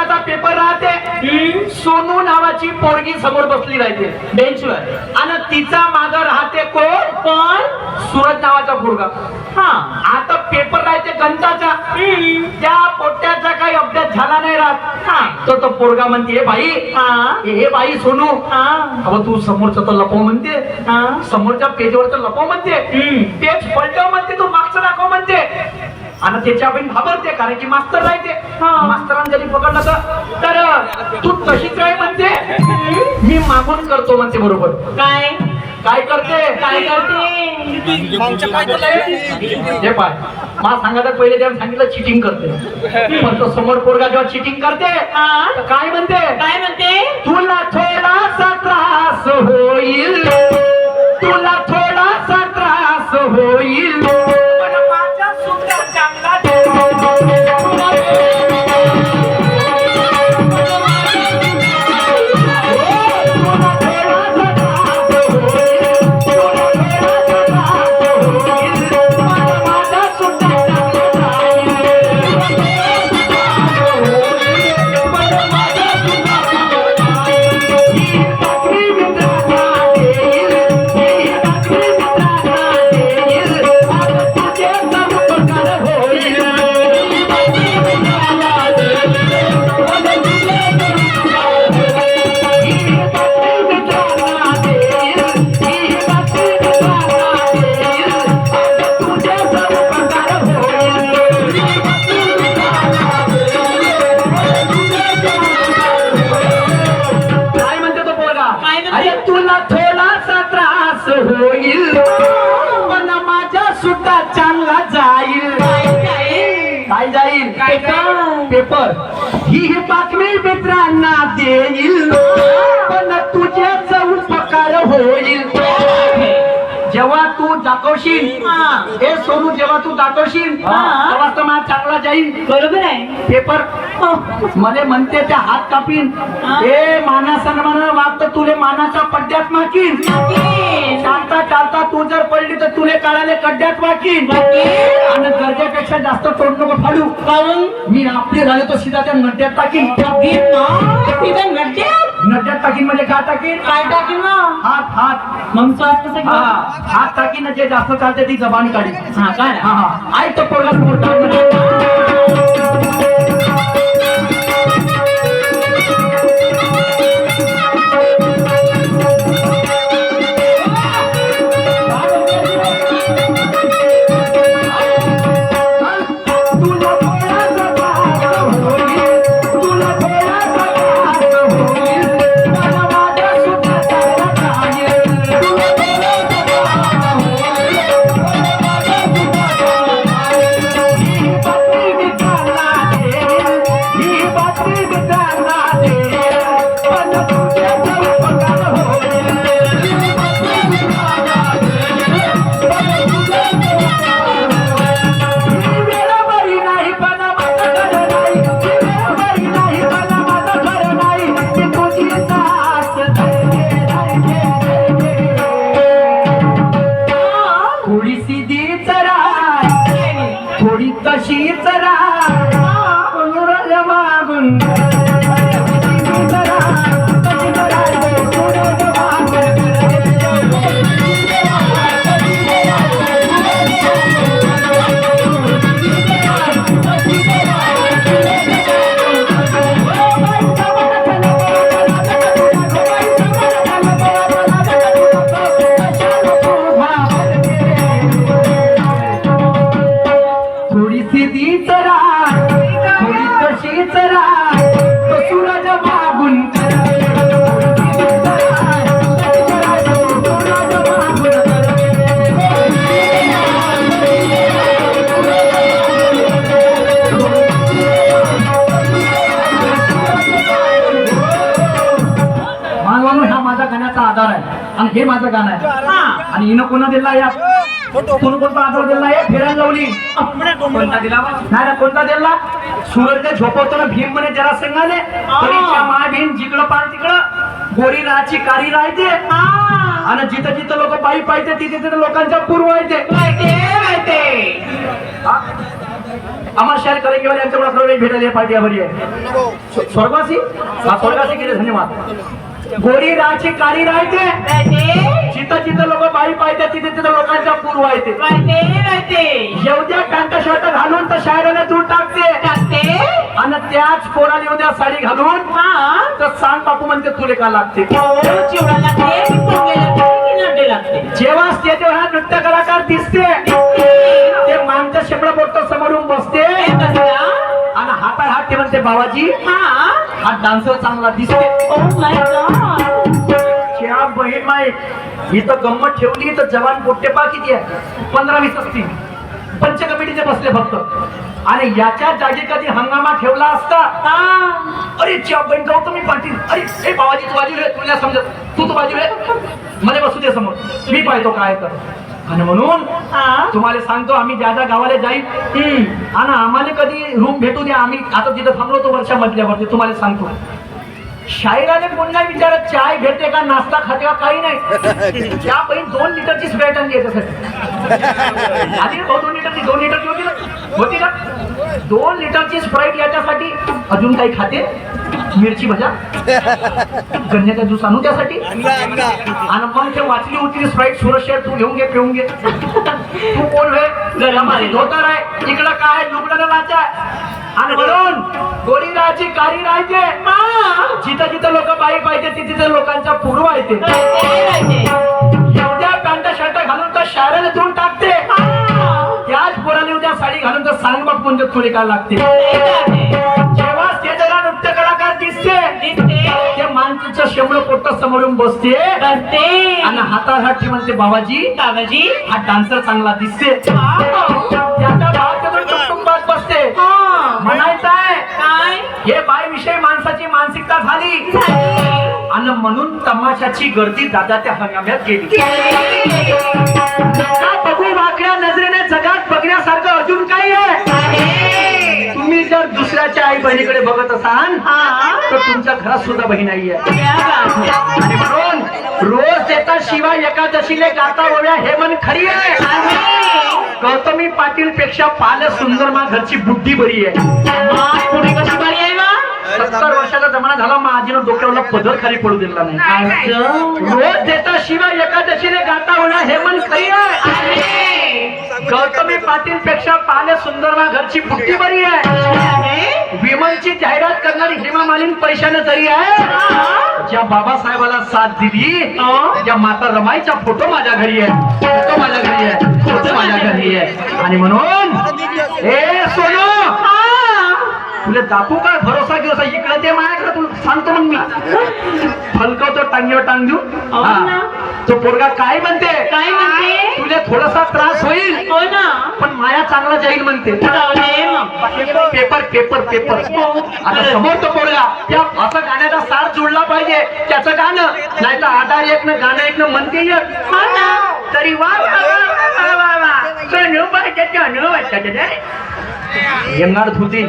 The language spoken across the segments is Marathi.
पोट्ट्याचा पेपर राहते, सोनू नावाची पोरगी समोर बसली राहते बेंचवर, आणि तिचा माग राहते कोण? सूरज नावाचा पोरगा. आता पेपर राहते गणिताचा, त्या पोट्ट्याचा काही अभ्यास झाला नाही राहत, तो पोरगा म्हणते हे बाई सोनू, अगं तू समोरचं तर लपव म्हणते, समोरच्या पेजवरचं लपव म्हणते, पेज पलटव म्हणते, तू मागचं दाखव म्हणते. आणि त्याच्या बहीण घाबरते, कारण की मास्तर राहते, मास्तरांनी जरी पकडलं तर तू तशीच राही म्हणते, मी मागून करतो म्हणते. बरोबर काय करते हे पाय मला सांगायचं पहिले त्याला सांगितलं चिटिंग करते, पण तो समोर पोरगा जेव्हा चिटिंग करते तर काय म्हणते, तुला थोडासा त्रास होईल, तुला थोडासा त्रास होईल, पण माझ्या सुद्धा चांगला होईल, पण माझ्या सुद्धा चांगला जाईल. काय जाईल? पेपर. ही बातमी मित्रांना देईल, पण तुझ्याच उपकार होईल. जेव्हा तू दाखवशील हे सोनू, जेव्हा तू दाखवशील तेव्हा तर मला चांगला जाईल. बरोबर आहे. पेपर मला म्हणते ते हात कापीन, हे माना सन्मानानं वागतं, तुले मानाच्या पड्ड्यात माकीन, चालता चालता तू जर पडली तर तुले काढाले कड्ड्यात वाकीन, आणि गरजेपेक्षा जास्त तोंड नको फाडू, कारण मी आपले झाले तो सीधा त्या नड्यात टाकीन. नड्यात टाकीन म्हणजे काय टाकीन ना, हात मग हात टाकीन, जे जास्त चालते ती जबानी काढी. आई तो पोरगा थोडी तशीच मागून आधार आहे आणि हे माझं गाणं आहे. आणि हिनं कोणा दिला या कोणता आधार दिला या फिरायला लावली कोणता दिला नाही कोणता दिला सूरजने झोपवताना भीम म्हणे जरा संघाने मा भीम जिकडं पार तिकडं गोरी राहायची कारी राहते आणि जिथं जिथं लोक पायी पाहिजे तिथे तिथे लोकांच्या पूर्व येते. अमर शहर करेंगे यांच्याकडे भेटायला पार्टी आभारी आहे स्वर्गवासी हा स्वर्गवासी केले धन्यवाद गोरी राहायची काळी राहायचे जिथं जिथं लोक बाई पाहिजे तिथे तिथं लोकांचा पूर व्हायचे एवढ्या पॅन्ट शर्ट घालून तर शायराने दूर टाकते आणि त्याच पोराला एवढ्या साडी घालून तर सांग बापू म्हणते तुले का लागते जेव्हा स्टेजवर हा नृत्य कलाकार दिसते ते मागच्या शेपडा बोट समोरून बसते आणि हातात हात ते म्हणते बाबाजी हा डान्सर चांगला दिसते क्या बहीण माय इथं गंमत ठेवली तर जवान पोट्टे पा किती आहे 15-20 असतील पंच कमिटीचे बसले फक्त आणि याच्या जागी कधी हंगामा ठेवला असता अरे च्या बहीण गौतमी पाटील अरे बाबाजी तू बाजू रे तुला समजत तू बाजू रे मला बसू दे समोर मी पाहतो काय तर आणि म्हणून तुम्हाला सांगतो आम्ही ज्या ज्या गावाला जाईल आणि आम्हाला कधी रूम भेटू द्या आम्ही आता तिथं थांबलो तो वर्षा मधल्यावरती तुम्हाला सांगतो शायराने पुन्हा विचारत चाय भेटते का नाश्ता खाते का काही नाही त्या बहीण 2 लिटरची स्प्राईट आणली याच्यासाठी आधी 2 लिटरची 2 लिटरची होती ना 2 लिटरची स्प्राईट याच्यासाठी अजून काही खाते मिरची भजा गन्याचा ज्यूस आणू त्यासाठी आणि मग ते वाचली उचली स्प्राईट सुरत शहर तू घेऊन घे पिऊन घे तू कोण आहे धोतर आहे इकडं काय लुगडं लाचा आणि म्हणून गोरी राहायची काळी राहायचे जिथं जिथं लोक बाई पाहिजे तिथे लोकांचा पूर्व आहे एवढ्या पॅन्ट शर्ट घालून तर शाळेला धुवून टाकते त्याच पोराने उद्या साडी घालून तर सांग मग म्हणजे थोडी काय लागते जेव्हा स्टेजला नृत्य कलाकार दिसते ते माणसाचं शेंबड पोट समोरून बसते आणि हातात हात म्हणते बाबाजी हा डान्सर चांगला दिसते त्याच्या भावात बसते म्हणायचं आहे काय हे बाई विषय माणसाची मानसिकता झाली आणि म्हणून तमाशाची गर्दी दादा त्या हंगाम्यात गेली बघू वाकड्या नजरेने जगात बघण्यासारखं अजून काही आहे तुम्ही जर दुसऱ्याच्या आई बहिणीकडे बघत असाल तर तुमच्या घरात सुद्धा बहीण आई आहे आणि म्हणून रोज देता शिवाय एकादशीले गाता ओव्या हे मन खरी आहे गौतमी पाटील पेक्षा पाल सुंदर मा घरची बुद्धी बरी आहे पुढे कशी बरी आहे 70 वर्षाचा जमाना झाला मा आजीनं डोक्यावरला पदर खाली पडू दिला नाही रोज देता शिवाय एकादशीने गाता होणार हे मन खरी आहे गौतमी पाटील पेक्षा पाल सुंदर मा घरची बुद्धी बरी आहे विमलची जाहिरात करणारी हेमा मालिनी पैशाने जरी आहे ज्या बाबासाहेबाला साथ दिली त्या माता रमाईचा फोटो माझ्या घरी आहे फोटो माझ्या घरी आहे फोटो माझ्या घरी आहे आणि म्हणून ए सोनू तुला दाखवू काय भरोसा घेऊ इकडे ते माझ्याकडे तुला सांगतो मग मी फलकवतो टांगीवर टांग देऊ तो पोरगा काय म्हणते तुला थोडासा त्रास होईल पण माया चांगला जाईल म्हणते पेपर पेपर पेपर आता समोर तो पोरगा त्या असं गाण्याचा सार जुळला पाहिजे त्याचं गाणं नाही तर आधार एक न गाणं एक न म्हणते तरी वा यंगाड धुती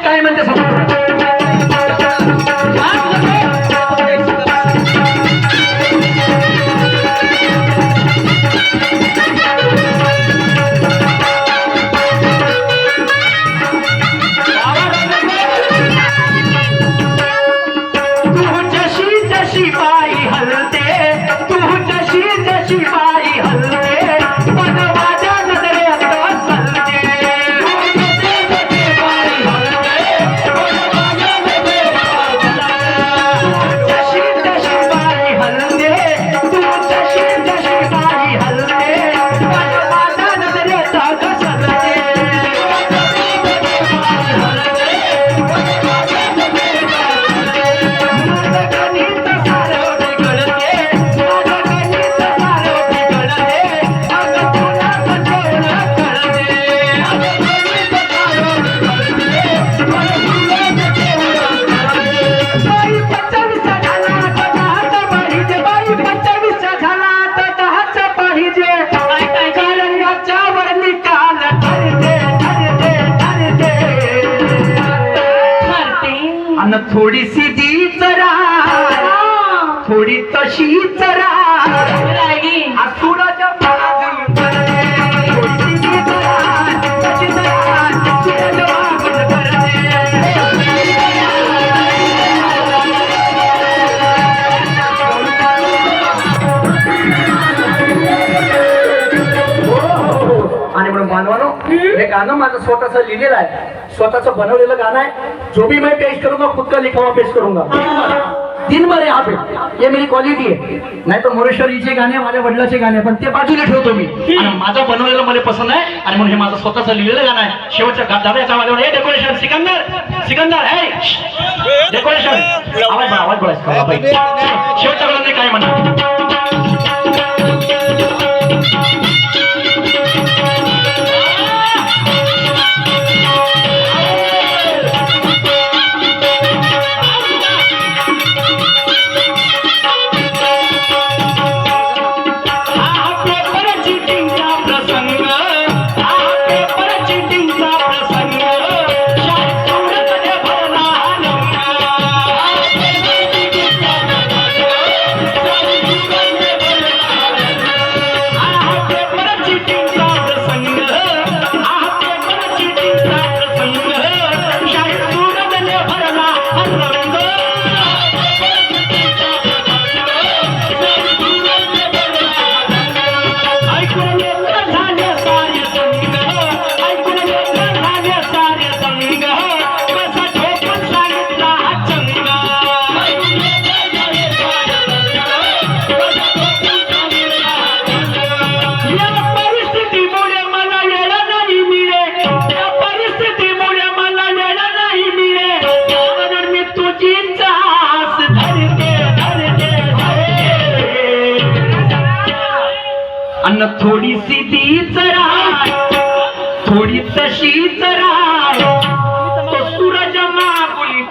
काय म्हणते समोर थोडीशी दी जरा थोडी तशी जरा असुराच्या गाणं माझं स्वतःचं लिहिलेलं आहे, स्वतःचं बनवलेलं गाणं आहे. जो भी मैं पेश करूंगा खुद का लिखा हुआ पेश करूंगा. दिन भर यहाँ पे ये मेरी क्वालिटी आहे. नाही तर मोरेश्वरीचे गाणे माझ्या वडिलाचे गाणे पण ते बाजूला ठेवतो मी आणि माझं बनवलेलं मला पसंत आहे आणि म्हणून हे माझं स्वतःचं लिहिलेलं गाणं आहे. शेवटच्या दादाच्या आवाजावर हे डेकोरेशन सिकंदर हे डेकोरेशन आवाज बोलायचं शेवटच्या गाण्याने काय म्हणा. अन्न थोडीशी तीच राय थोडी तशीच राय तो सूरज मागुली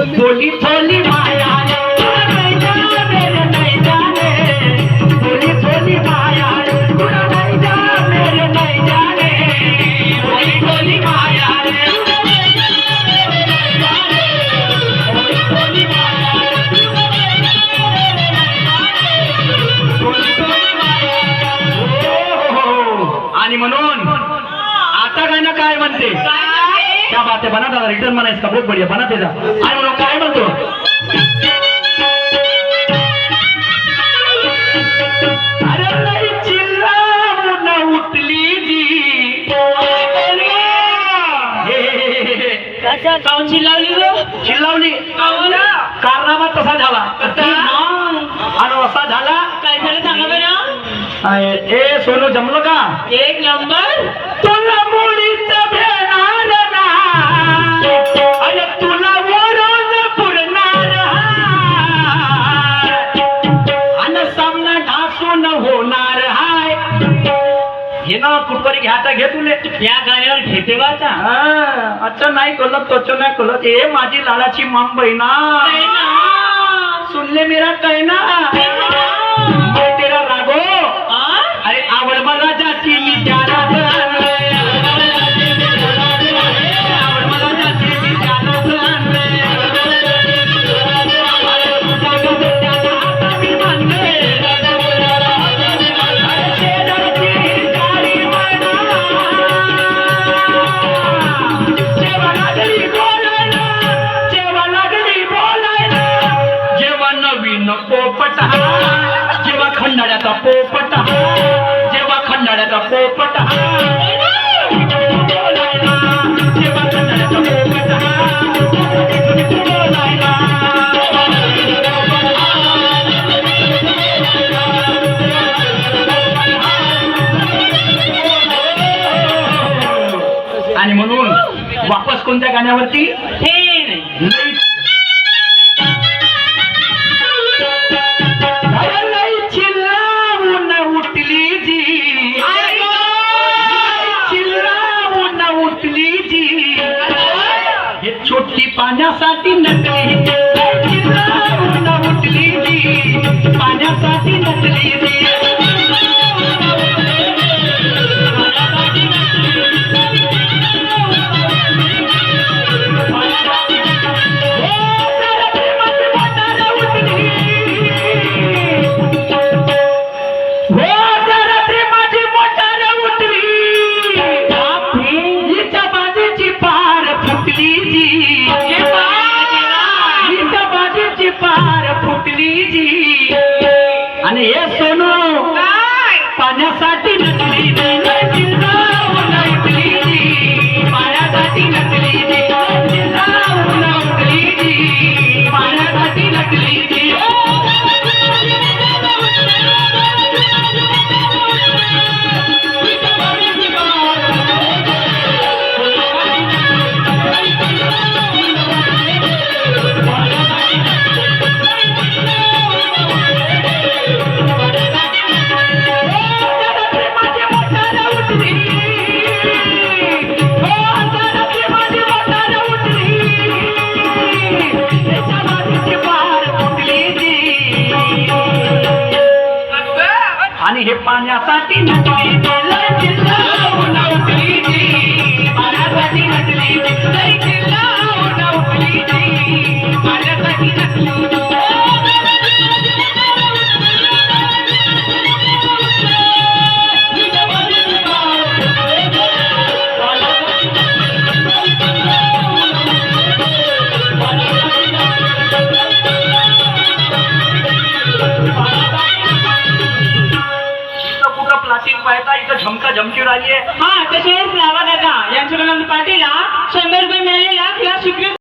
बोली थोली माया नहीं जाने नहीं जाने बोली थोली माया नहीं जाने मेरे नहीं जाने बोली थोली माया आणि म्हणून आता गाणं काय म्हणते क्या बात है बना दादा रिटर्न बना इसका बहुत बढ़िया बना तेजा आणि म्हणून काय म्हणतो अरे नाही चिल्लावून उठली जी काऊन चिल्लावली चिल्लावली कारनामा तसा झाला आणि असा झाला काय झालं सांगा बरं ए सोनू जमलं का एक नंबर तुला मुलीच भेणार ना अरे तुला वरून पुरणार आणि सामना ढासून होणार हाय हे ना कुठवरी घ्यायचा घे तुले या गाण्यावर घेते वाचा अच्छा नाही कळत तोच नाही कळत हे माझी लालाची माम बहिणा सुनले मेरा कहना मैं तेरा रागो अरे आवड मला जाती मी त्याला पोपट जेव्हा खंडाळ्याचा पोपट जेव्हा खंडाळ्याचा पोपट पाण्यावरती हे नाही लई लई चिल्लावून उठली जी चिल्लावून उठली जी हे छोटी पाण्यासाठी नटली लई चिल्लावून उठली जी पाण्यासाठी नटली जी आणि हे सोनू पाण्यासाठी नटली पाण्यासाठी नटली पाण्यासाठी नटली आणि हे पाण्यासाठी नटली चिल्लावून उठली जी पाण्यासाठी नटली चिल्लावून उठली जी पाण्यासाठी नटली पाहता इथं झमका झमकी राहिली आहे हा तसेच नावा दादा यांच्या पार्टीला 100 रुपये मिळालेला किंवा स्वीकृत